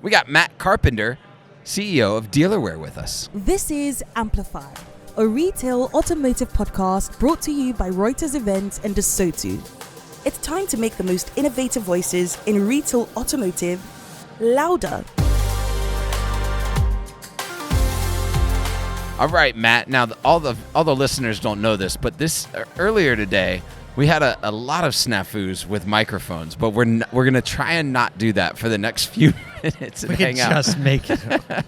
We got Matt Carpenter, CEO of Dealerware, with us. This is Amplify, a retail automotive podcast brought to you by Reuters Events and ASOTU. It's time to make the most innovative voices in retail automotive louder. All right, Matt. Now, all the listeners don't know this, but earlier today, we had a lot of snafus with microphones, but we're going to try and not do that for the next few minutes and we hang can out. Just make it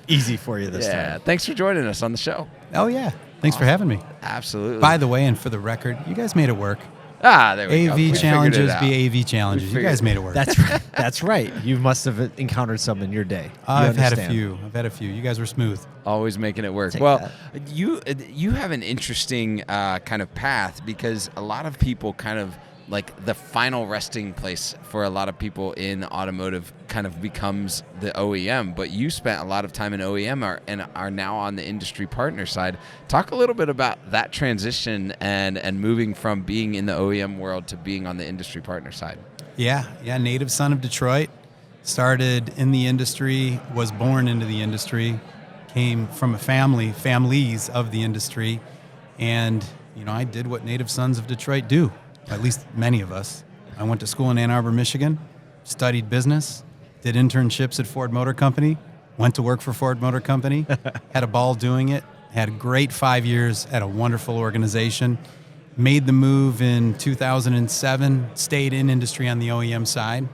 easy for you this time. Thanks for joining us on the show. Oh, yeah. Thanks for having me. Absolutely. By the way, and for the record, you guys made it work. There we go. AV challenges be AV challenges. You guys made it work. That's right. That's right. You must have encountered some in your day. I've had a few. You guys were smooth. Always making it work. Take Well, that. you have an interesting kind of path, because a lot of people kind of like the final resting place for a lot of people in automotive kind of becomes the OEM, but you spent a lot of time in OEM and are now on the industry partner side. Talk a little bit about that transition and moving from being in the OEM world to being on the industry partner side. Yeah. Native son of Detroit. Started in the industry, was born into the industry, came from families of the industry, and I did what native sons of Detroit do. At least many of us. I went to school in Ann Arbor, Michigan, studied business, did internships at Ford Motor Company, went to work for Ford Motor Company, had a ball doing it, had a great 5 years at a wonderful organization, made the move in 2007, stayed in industry on the OEM side,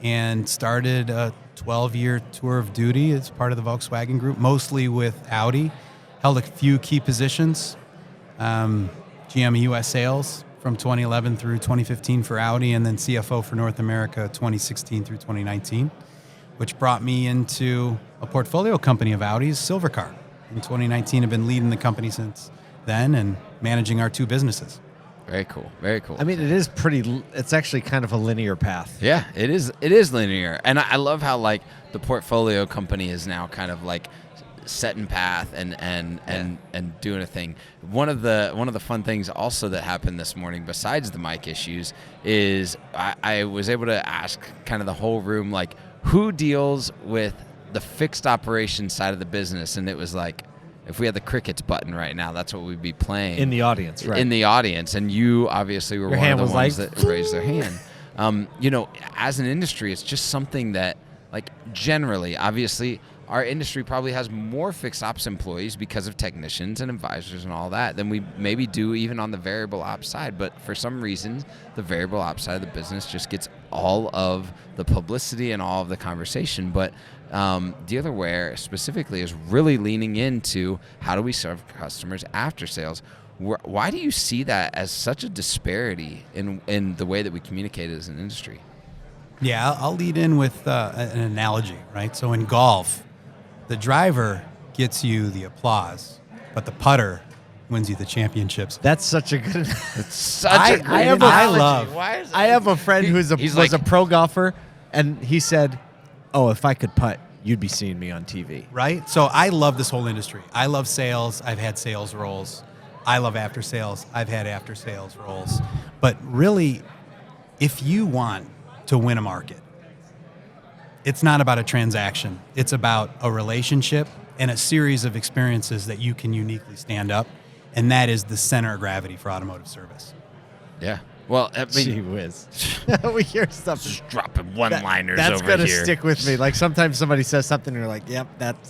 and started a 12-year tour of duty as part of the Volkswagen Group, mostly with Audi. Held a few key positions, GM US sales, from 2011 through 2015 for Audi, and then CFO for North America 2016 through 2019, which brought me into a portfolio company of Audi's, Silvercar. In 2019, I've been leading the company since then and managing our two businesses. Very cool. Very cool. I mean, it's actually kind of a linear path. Yeah, it is linear. And I love how like the portfolio company is now kind of like setting path and doing a thing. One of the fun things also that happened this morning, besides the mic issues, is I was able to ask kind of the whole room, like, who deals with the fixed operations side of the business? And it was like, if we had the crickets button right now, that's what we'd be playing. In the audience, right. In the audience. And you obviously were one of the ones that raised their hand. As an industry, it's just something that, like, generally, obviously, our industry probably has more fixed ops employees because of technicians and advisors and all that than we maybe do even on the variable ops side. But for some reason, the variable ops side of the business just gets all of the publicity and all of the conversation. But Dealerware specifically is really leaning into how do we serve customers after sales. Why do you see that as such a disparity in the way that we communicate as an industry? Yeah, I'll lead in with an analogy, right? So in golf, the driver gets you the applause, but the putter wins you the championships. That's such a good. It's such a great analogy. I have a friend who was a pro golfer, and he said, "Oh, if I could putt, you'd be seeing me on TV." Right? So I love this whole industry. I love sales. I've had sales roles. I love after sales. I've had after sales roles. But really, if you want to win a market, it's not about a transaction. It's about a relationship and a series of experiences that you can uniquely stand up. And that is the center of gravity for automotive service. Yeah. Well, I mean, Gee whiz. We hear stuff. Just dropping one-liners over here. That's going to stick with me. Like sometimes somebody says something and you're like, yep, I'm that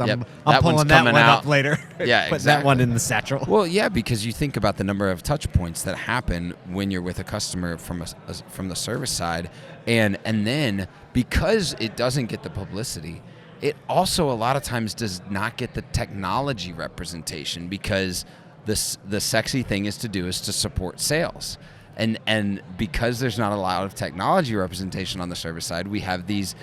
pulling one's that coming one out. up later. Yeah, Put exactly. that one in the satchel. Well, yeah, because you think about the number of touch points that happen when you're with a customer from the service side, and then because it doesn't get the publicity, it also a lot of times does not get the technology representation, because the sexy thing is to support sales. And because there's not a lot of technology representation on the service side, we have these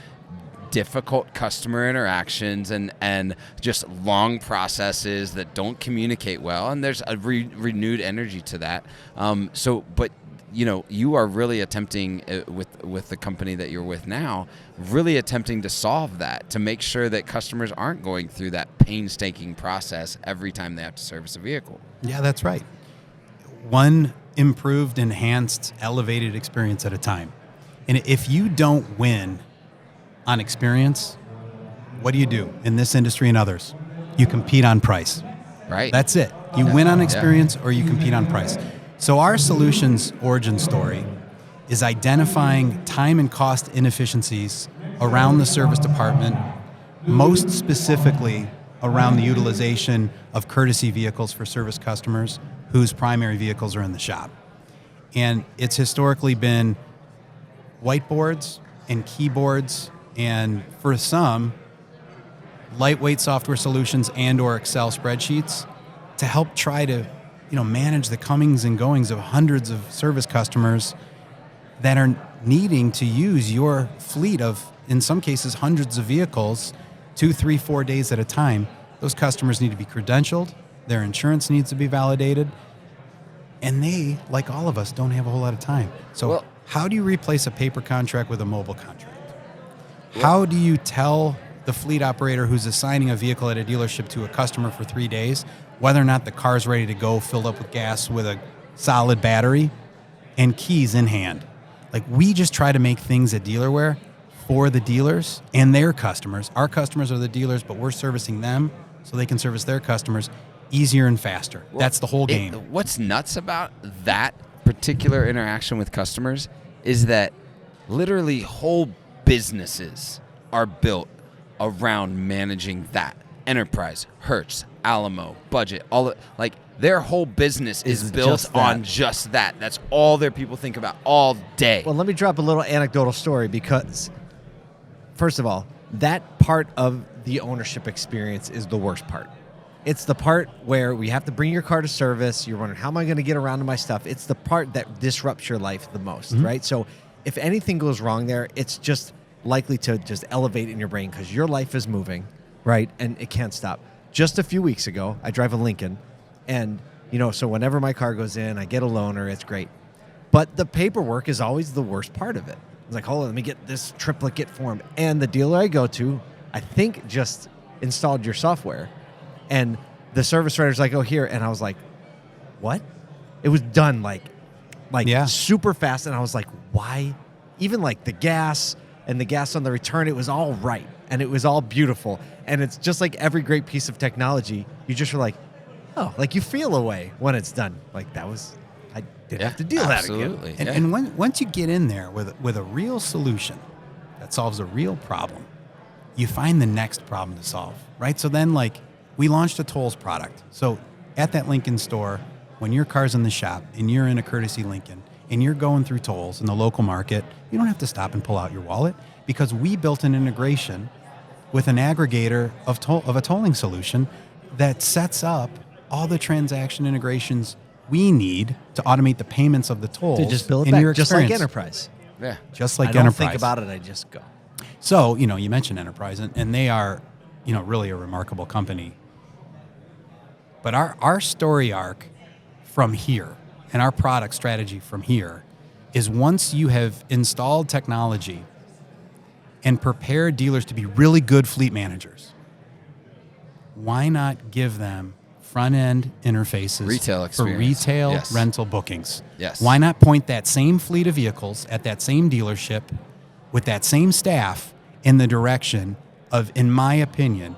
difficult customer interactions and just long processes that don't communicate well, and there's a renewed energy to that. But you are really attempting with the company that you're with now, really attempting to solve that, to make sure that customers aren't going through that painstaking process every time they have to service a vehicle. Yeah, that's right. One improved, enhanced, elevated experience at a time. And if you don't win on experience, what do you do in this industry and others? You compete on price. Right. That's it. You win on experience or you compete on price. So our solution's origin story is identifying time and cost inefficiencies around the service department, most specifically around the utilization of courtesy vehicles for service customers whose primary vehicles are in the shop. And it's historically been whiteboards and keyboards, and for some, lightweight software solutions and or Excel spreadsheets to help try to, manage the comings and goings of hundreds of service customers that are needing to use your fleet of, in some cases, hundreds of vehicles 2, 3, 4 days at a time. Those customers need to be credentialed, their insurance needs to be validated, and they, like all of us, don't have a whole lot of time. So how do you replace a paper contract with a mobile contract? How do you tell the fleet operator who's assigning a vehicle at a dealership to a customer for 3 days whether or not the car's ready to go, filled up with gas with a solid battery and keys in hand? Like, we just try to make things at Dealerware for the dealers and their customers. Our customers are the dealers, but we're servicing them so they can service their customers easier and faster. That's the whole game. What's nuts about that particular interaction with customers is that literally whole businesses are built around managing that. Enterprise, Hertz, Alamo, Budget, their whole business is built on just that. That's all their people think about all day. Well, let me drop a little anecdotal story because, first of all, that part of the ownership experience is the worst part. It's the part where we have to bring your car to service. You're wondering, how am I going to get around to my stuff? It's the part that disrupts your life the most, right? So if anything goes wrong there, it's just likely to just elevate in your brain because your life is moving, right? And it can't stop. Just a few weeks ago, I drive a Lincoln, and, so whenever my car goes in, I get a loaner, it's great. But the paperwork is always the worst part of it. It's like, hold on, let me get this triplicate form. And the dealer I go to, I think just installed your software. And the service writer's like, oh, here. And I was like, what? It was done super fast. And I was like, why? Even like the gas and the gas on the return, it was all right. And it was all beautiful. And it's just like every great piece of technology. You just are like, oh, like you feel a way when it's done. Like I didn't have to deal that again. And once you get in there with a real solution that solves a real problem, you find the next problem to solve, right? So then we launched a tolls product. So at that Lincoln store, when your car's in the shop and you're in a courtesy Lincoln and you're going through tolls in the local market, you don't have to stop and pull out your wallet because we built an integration with an aggregator of a tolling solution that sets up all the transaction integrations we need to automate the payments of the tolls. To just build it in back, your just like experience. Enterprise. Yeah. Just like I don't Enterprise. think about it, I just go. So, you mentioned Enterprise, and they are, really a remarkable company. But our story arc from here and our product strategy from here is once you have installed technology and prepared dealers to be really good fleet managers, why not give them front-end interfaces Retail for experience. retail Yes. rental bookings? Yes. Why not point that same fleet of vehicles at that same dealership with that same staff in the direction of, in my opinion,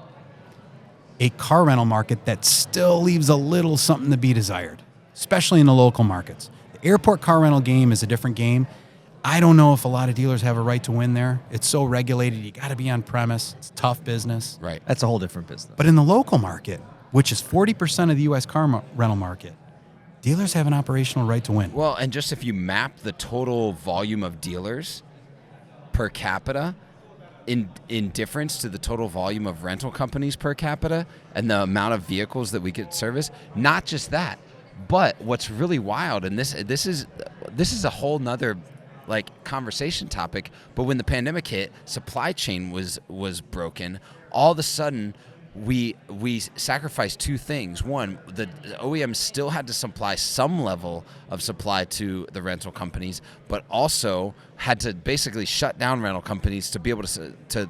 a car rental market that still leaves a little something to be desired, especially in the local markets. The airport car rental game is a different game. I don't know if a lot of dealers have a right to win there. It's so regulated. You got to be on premise. It's tough business. Right. That's a whole different business. But in the local market, which is 40% of the U.S. car rental market, dealers have an operational right to win. Well, and just if you map the total volume of dealers per capita in difference to the total volume of rental companies per capita and the amount of vehicles that we could service, not just that, but what's really wild, and this is a whole nother conversation topic, but when the pandemic hit, supply chain was broken. All of a sudden, we sacrificed two things. One, the OEMs still had to supply some level of supply to the rental companies, but also had to basically shut down rental companies to be able to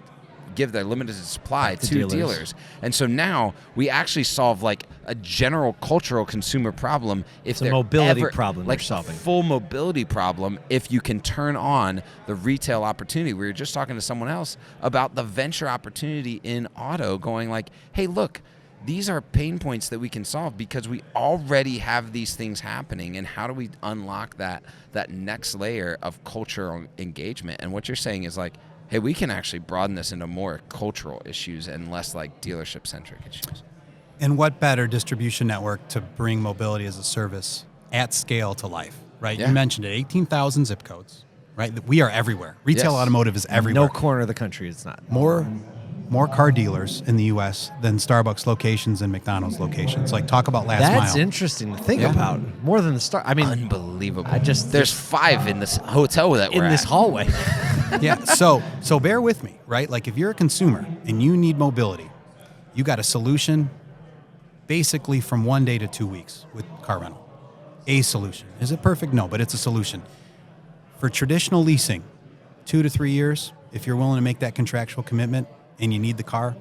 give their limited supply to dealers. And so now we actually solve a general cultural consumer problem. If It's a they're mobility ever, problem like you're solving. a full mobility problem, if you can turn on the retail opportunity. We were just talking to someone else about the venture opportunity in auto, going like, hey, look, these are pain points that we can solve because we already have these things happening, and how do we unlock that next layer of cultural engagement? And what you're saying is like, hey, we can actually broaden this into more cultural issues and less like dealership-centric issues. And what better distribution network to bring mobility as a service at scale to life, right? Yeah. You mentioned it, 18,000 zip codes, right? We are everywhere. Retail Yes. automotive is everywhere. No corner of the country it's not. More car dealers in the U.S. than Starbucks locations and McDonald's locations. Like, talk about last That's mile. interesting to think Yeah. about. More than the start. I mean, Unbelievable. there's There's 5 in this hotel that we're in this at. hallway. Yeah, so bear with me, right? Like, if you're a consumer and you need mobility, you got a solution basically from 1 day to 2 weeks with car rental. A solution. Is it perfect? No, but it's a solution. For traditional leasing, 2 to 3 years, if you're willing to make that contractual commitment and you need the car,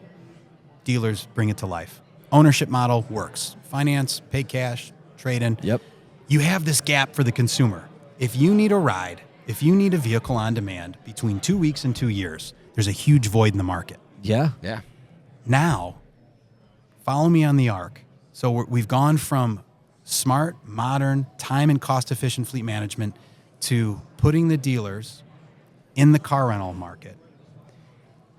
dealers bring it to life. Ownership model works. Finance, pay cash, trade in. Yep. You have this gap for the consumer. If you need a ride, if you need a vehicle on demand between 2 weeks and 2 years, there's a huge void in the market. Yeah. Yeah. Now, follow me on the arc. So we've gone from smart, modern, time and cost-efficient fleet management to putting the dealers in the car rental market.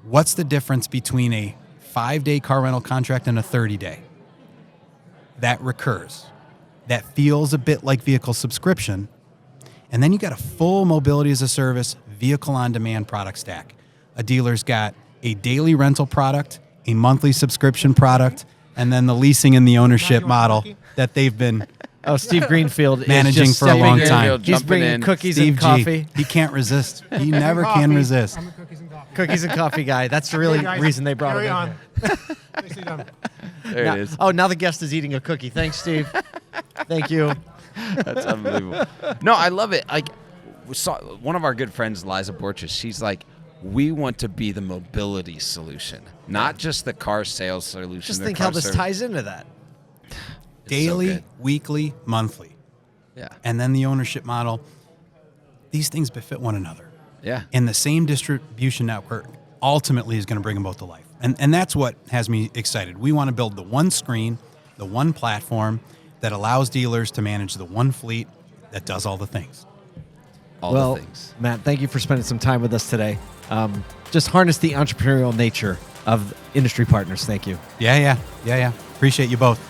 What's the difference between a 5-day car rental contract and a 30-day? That recurs. That feels a bit like vehicle subscription. And then you got a full mobility as a service, vehicle on demand product stack. A dealer's got a daily rental product, a monthly subscription product, and then the leasing and the ownership model that they've been Oh, Steve Greenfield managing is just for a long stepping in. time. He's Jumping bringing in. cookies Steve and coffee. G. He can't resist. He never can resist. I'm a cookies and coffee. Cookies and coffee guy. That's the really Hey, guys, reason they brought carry him on. in. Nicely done. There Now- it is. Oh, now the guest is eating a cookie. Thanks, Steve. Thank you. That's unbelievable. No, I love it. Like, we saw one of our good friends, Liza Borges, she's like, we want to be the mobility solution, not just the car sales solution. Just the think car how this service. ties into that. It's so Daily, good. weekly, monthly. Yeah. And then the ownership model. These things befit one another. Yeah. And the same distribution network ultimately is going to bring them both to life. And that's what has me excited. We want to build the one screen, the one platform that allows dealers to manage the one fleet that does all the things. All well, the things. Matt, thank you for spending some time with us today. Just harness the entrepreneurial nature of industry partners. Thank you. Yeah. Appreciate you both.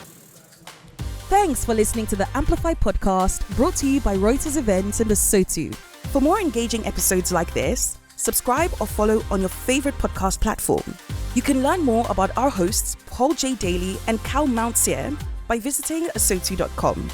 Thanks for listening to the Amplify podcast, brought to you by Reuters Events and ASOTU. For more engaging episodes like this, subscribe or follow on your favorite podcast platform. You can learn more about our hosts, Paul J. Daly and Cal Mountsier, by visiting ASOTU.com.